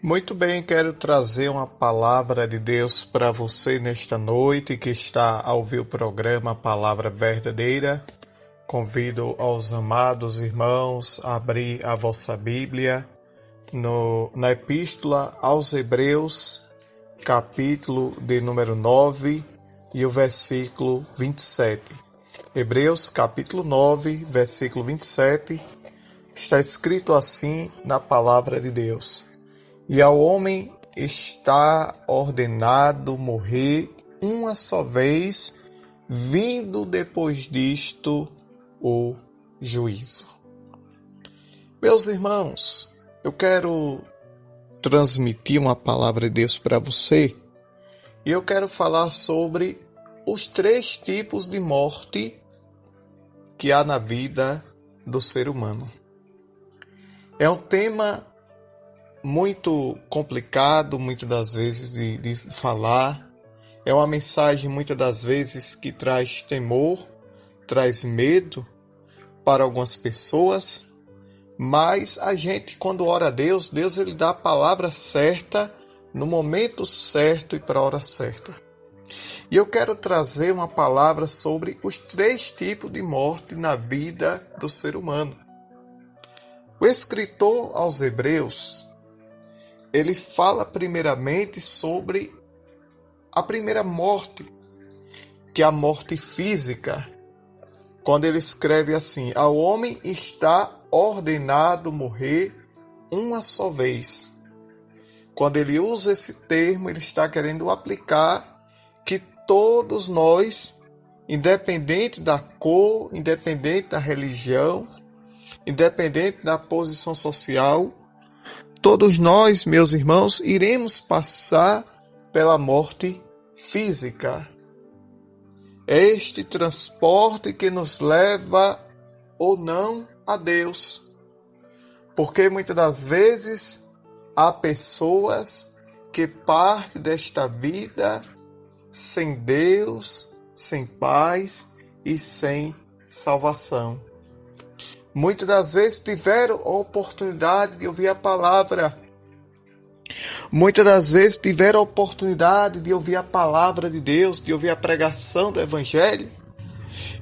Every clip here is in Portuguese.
Muito bem, quero trazer uma palavra de Deus para você nesta noite que está a ouvir o programa Palavra Verdadeira. Convido aos amados irmãos a abrir a vossa Bíblia na Epístola aos Hebreus, capítulo de número 9 e o versículo 27. Hebreus, capítulo 9, versículo 27, está escrito assim na palavra de Deus: E ao homem está ordenado morrer uma só vez, vindo depois disto o juízo. Meus irmãos, eu quero transmitir uma palavra de Deus para você e eu quero falar sobre os 3 tipos de morte que há na vida do ser humano. É um tema muito complicado, muitas das vezes, de falar. É uma mensagem, muitas das vezes, que traz temor, traz medo para algumas pessoas. Mas a gente, quando ora a Deus, ele dá a palavra certa, no momento certo e para a hora certa. E eu quero trazer uma palavra sobre os 3 tipos de morte na vida do ser humano. O escritor aos Hebreus, ele fala primeiramente sobre a primeira morte, que é a morte física, quando ele escreve assim: ao homem está ordenado morrer uma só vez. Quando ele usa esse termo, ele está querendo aplicar que todos nós, independente da cor, independente da religião, independente da posição social, todos nós, meus irmãos, iremos passar pela morte física. É este transporte que nos leva ou não a Deus. Porque muitas das vezes há pessoas que partem desta vida sem Deus, sem paz e sem salvação. Muitas das vezes tiveram a oportunidade de ouvir a palavra. Muitas das vezes tiveram a oportunidade de ouvir a palavra de Deus, de ouvir a pregação do Evangelho.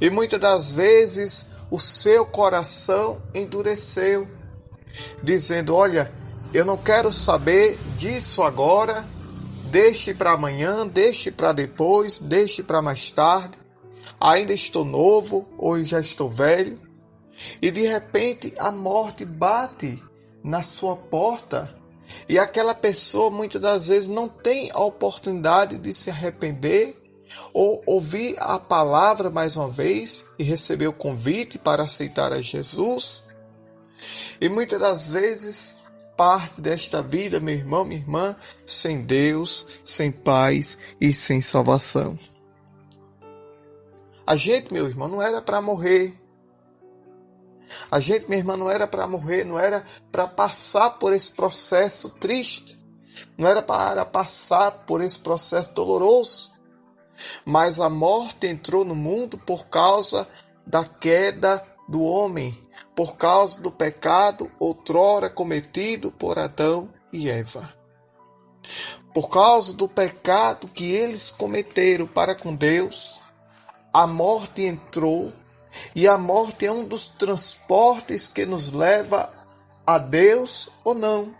E muitas das vezes o seu coração endureceu, dizendo: olha, eu não quero saber disso agora, deixe para amanhã, deixe para depois, deixe para mais tarde. Ainda estou novo, ou já estou velho. E de repente a morte bate na sua porta e aquela pessoa muitas das vezes não tem a oportunidade de se arrepender ou ouvir a palavra mais uma vez e receber o convite para aceitar a Jesus. E muitas das vezes parte desta vida, meu irmão, minha irmã, sem Deus, sem paz e sem salvação. A gente, meu irmão, não era para morrer. A gente, minha irmã, não era para morrer, não era para passar por esse processo triste, não era para passar por esse processo doloroso. Mas a morte entrou no mundo por causa da queda do homem, por causa do pecado outrora cometido por Adão e Eva. Por causa do pecado que eles cometeram para com Deus, a morte entrou. E a morte é um dos transportes que nos leva a Deus ou não.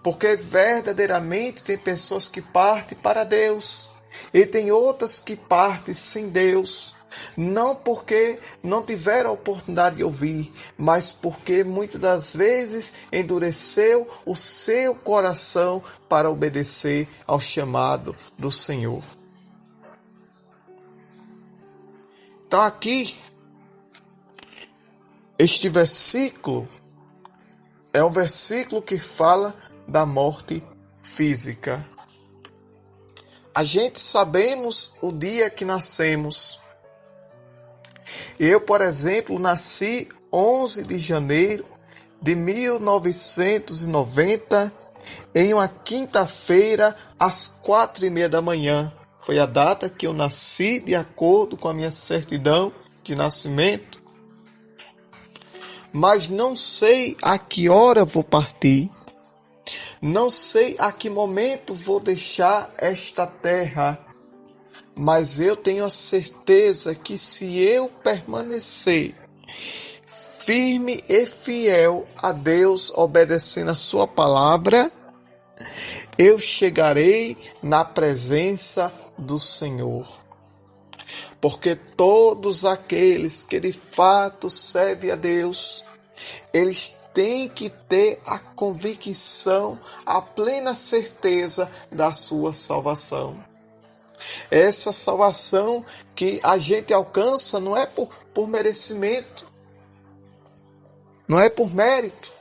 Porque verdadeiramente tem pessoas que partem para Deus e tem outras que partem sem Deus. Não porque não tiveram a oportunidade de ouvir, mas porque muitas das vezes endureceu o seu coração para obedecer ao chamado do Senhor. Então aqui, este versículo é um versículo que fala da morte física. A gente sabemos o dia que nascemos. Eu, por exemplo, nasci 11 de janeiro de 1990, em uma quinta-feira, às 4:30 da manhã. Foi a data que eu nasci de acordo com a minha certidão de nascimento. Mas não sei a que hora vou partir. Não sei a que momento vou deixar esta terra, mas eu tenho a certeza que se eu permanecer firme e fiel a Deus, obedecendo a sua palavra, eu chegarei na presença do Senhor. Porque todos aqueles que de fato servem a Deus, eles têm que ter a convicção, a plena certeza da sua salvação. Essa salvação que a gente alcança não é por merecimento, não é por mérito,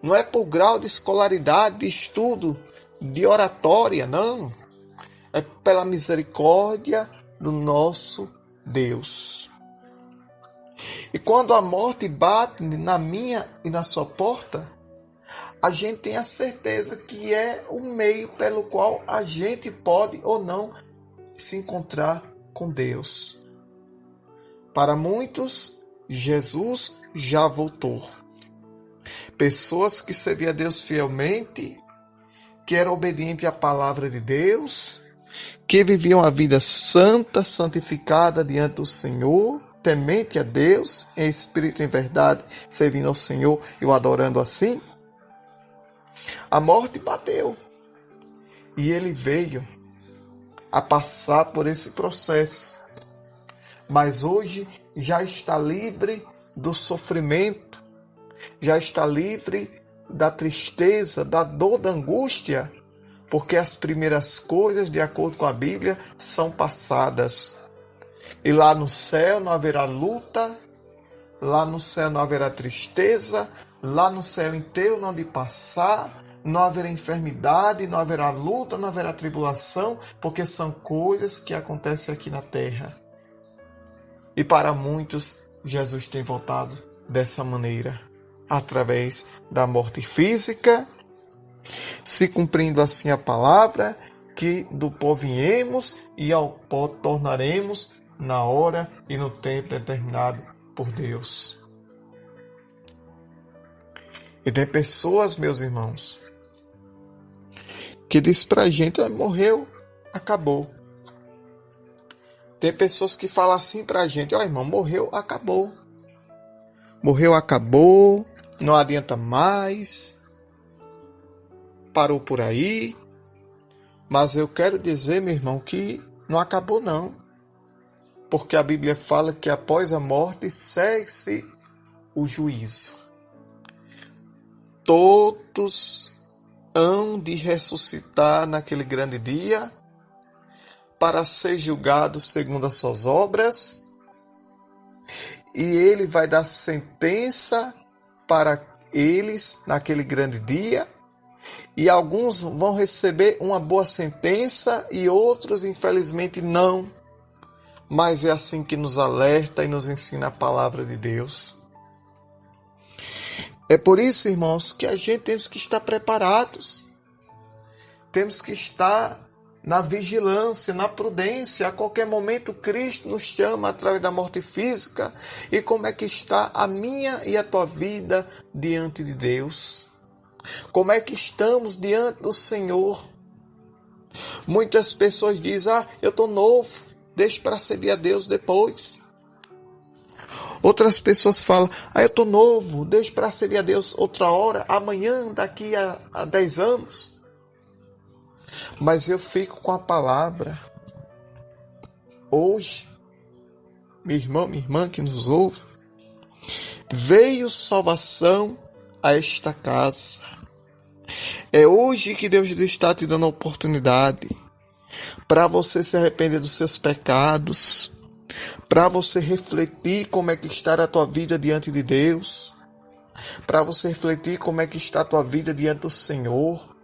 não é por grau de escolaridade, de estudo, de oratória, não. É pela misericórdia do nosso Deus. E quando a morte bate na minha e na sua porta, a gente tem a certeza que é o meio pelo qual a gente pode ou não se encontrar com Deus. Para muitos, Jesus já voltou. Pessoas que serviam a Deus fielmente, que eram obedientes à palavra de Deus, que viviam a vida santa, santificada diante do Senhor, temente a Deus, em espírito e em verdade, servindo ao Senhor e o adorando assim. A morte bateu e ele veio a passar por esse processo, mas hoje já está livre do sofrimento, já está livre da tristeza, da dor, da angústia, porque as primeiras coisas, de acordo com a Bíblia, são passadas. E lá no céu não haverá luta, lá no céu não haverá tristeza, lá no céu inteiro não de passar, não haverá enfermidade, não haverá luta, não haverá tribulação, porque são coisas que acontecem aqui na terra. E para muitos, Jesus tem voltado dessa maneira, através da morte física, se cumprindo assim a palavra, que do pó viemos e ao pó tornaremos na hora e no tempo determinado por Deus. E tem pessoas, meus irmãos, que diz pra gente, morreu, acabou. Tem pessoas que falam assim pra gente, irmão, morreu, acabou. Morreu, acabou, não adianta mais, parou por aí. Mas eu quero dizer, meu irmão, que não acabou não. Porque a Bíblia fala que após a morte segue-se o juízo. Todos hão de ressuscitar naquele grande dia para ser julgados segundo as suas obras, e ele vai dar sentença para eles naquele grande dia, e alguns vão receber uma boa sentença e outros infelizmente não, mas é assim que nos alerta e nos ensina a palavra de Deus. É por isso, irmãos, que a gente temos que estar preparados. Temos que estar na vigilância, na prudência. A qualquer momento Cristo nos chama através da morte física. E como é que está a minha e a tua vida diante de Deus? Como é que estamos diante do Senhor? Muitas pessoas dizem, eu estou novo, deixa para servir a Deus depois. Outras pessoas falam, eu estou novo, deixa para servir a Deus outra hora, amanhã, daqui a 10 anos. Mas eu fico com a palavra. Hoje, meu irmão, minha irmã que nos ouve, veio salvação a esta casa. É hoje que Deus está te dando a oportunidade para você se arrepender dos seus pecados, para você refletir como é que está a tua vida diante de Deus, para você refletir como é que está a tua vida diante do Senhor,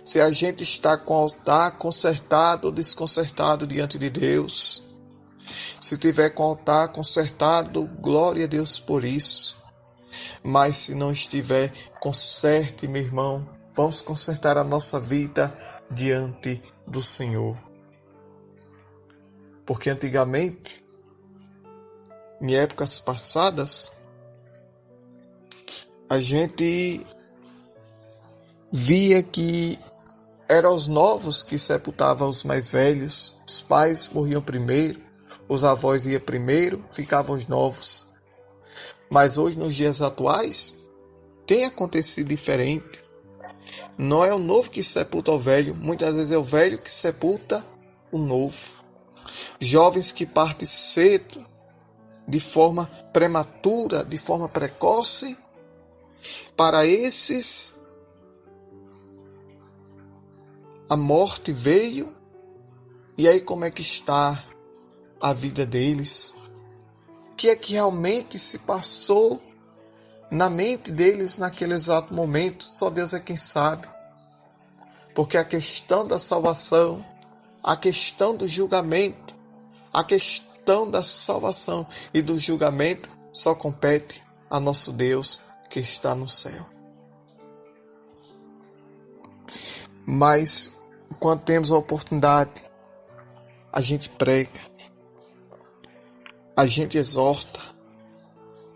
se a gente está com o altar consertado ou desconcertado diante de Deus. Se tiver com o altar consertado, glória a Deus por isso. Mas se não estiver, conserte, meu irmão. Vamos consertar a nossa vida diante do Senhor. Porque antigamente, em épocas passadas, a gente via que eram os novos que sepultavam os mais velhos, os pais morriam primeiro, os avós iam primeiro, ficavam os novos. Mas hoje, nos dias atuais, tem acontecido diferente. Não é o novo que sepulta o velho, muitas vezes é o velho que sepulta o novo. Jovens que partem cedo, de forma prematura, de forma precoce. Para esses, a morte veio. E aí como é que está a vida deles? O que é que realmente se passou na mente deles naquele exato momento? Só Deus é quem sabe. Porque a questão da salvação, a questão do julgamento, a questão da salvação e do julgamento só compete a nosso Deus que está no céu. Mas, quando temos a oportunidade, a gente prega, a gente exorta,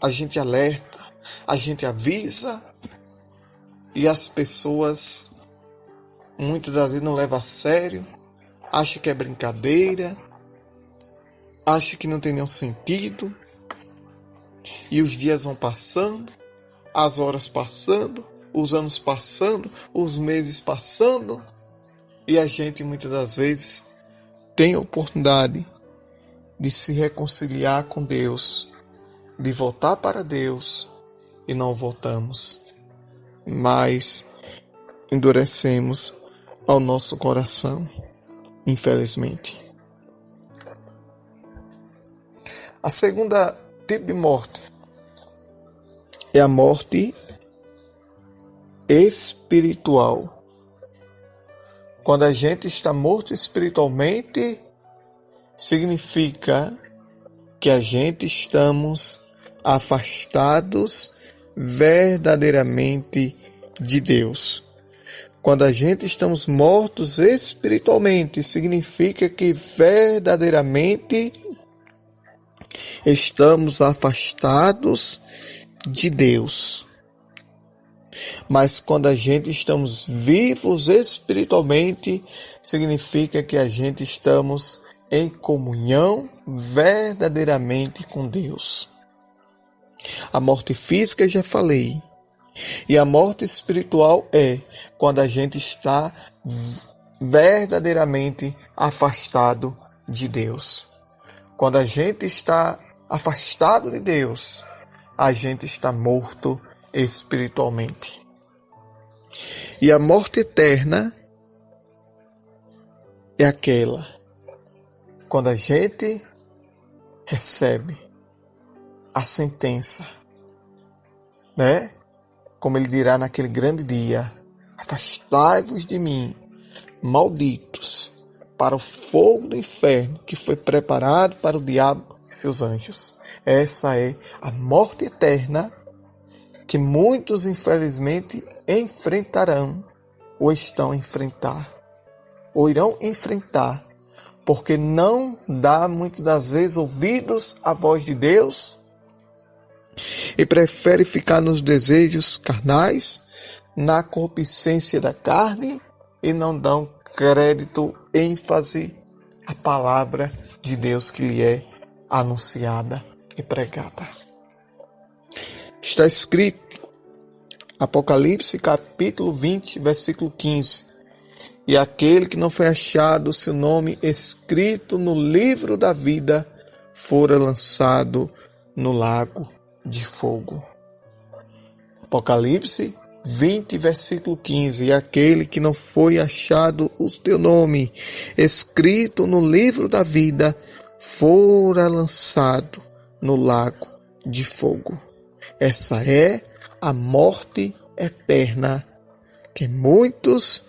a gente alerta, a gente avisa, e as pessoas muitas das vezes não levam a sério, acham que é brincadeira, acham que não tem nenhum sentido, e os dias vão passando, as horas passando, os anos passando, os meses passando, e a gente muitas das vezes tem a oportunidade de se reconciliar com Deus, de voltar para Deus, e não voltamos, mas endurecemos ao nosso coração, infelizmente. A segunda tipo de morte é a morte espiritual. Quando a gente está morto espiritualmente, significa que a gente estamos afastados verdadeiramente de Deus. Quando a gente estamos mortos espiritualmente, significa que verdadeiramente estamos afastados de Deus. Mas quando a gente estamos vivos espiritualmente, significa que a gente estamos em comunhão verdadeiramente com Deus. A morte física já falei. E a morte espiritual é quando a gente está verdadeiramente afastado de Deus. Quando a gente está afastado de Deus, a gente está morto espiritualmente. E a morte eterna é aquela quando a gente recebe a sentença, né? Como ele dirá naquele grande dia: afastai-vos de mim, malditos, para o fogo do inferno que foi preparado para o diabo e seus anjos. Essa é a morte eterna que muitos, infelizmente, enfrentarão ou estão a enfrentar, ou irão enfrentar, porque não dá muitas das vezes ouvidos à voz de Deus e prefere ficar nos desejos carnais, na concupiscência da carne, e não dão crédito, ênfase à palavra de Deus que lhe é anunciada e pregada. Está escrito, Apocalipse capítulo 20, versículo 15: e aquele que não foi achado o seu nome escrito no livro da vida fora lançado no lago de fogo. Apocalipse 20, versículo 15: e aquele que não foi achado o teu nome escrito no livro da vida fora lançado no lago de fogo. Essa é a morte eterna que muitos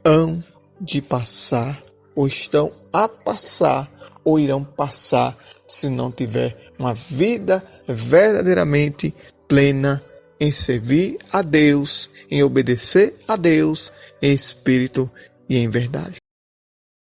hão de passar, ou estão a passar, ou irão passar, se não tiver uma vida verdadeiramente plena em servir a Deus, em obedecer a Deus, em espírito e em verdade.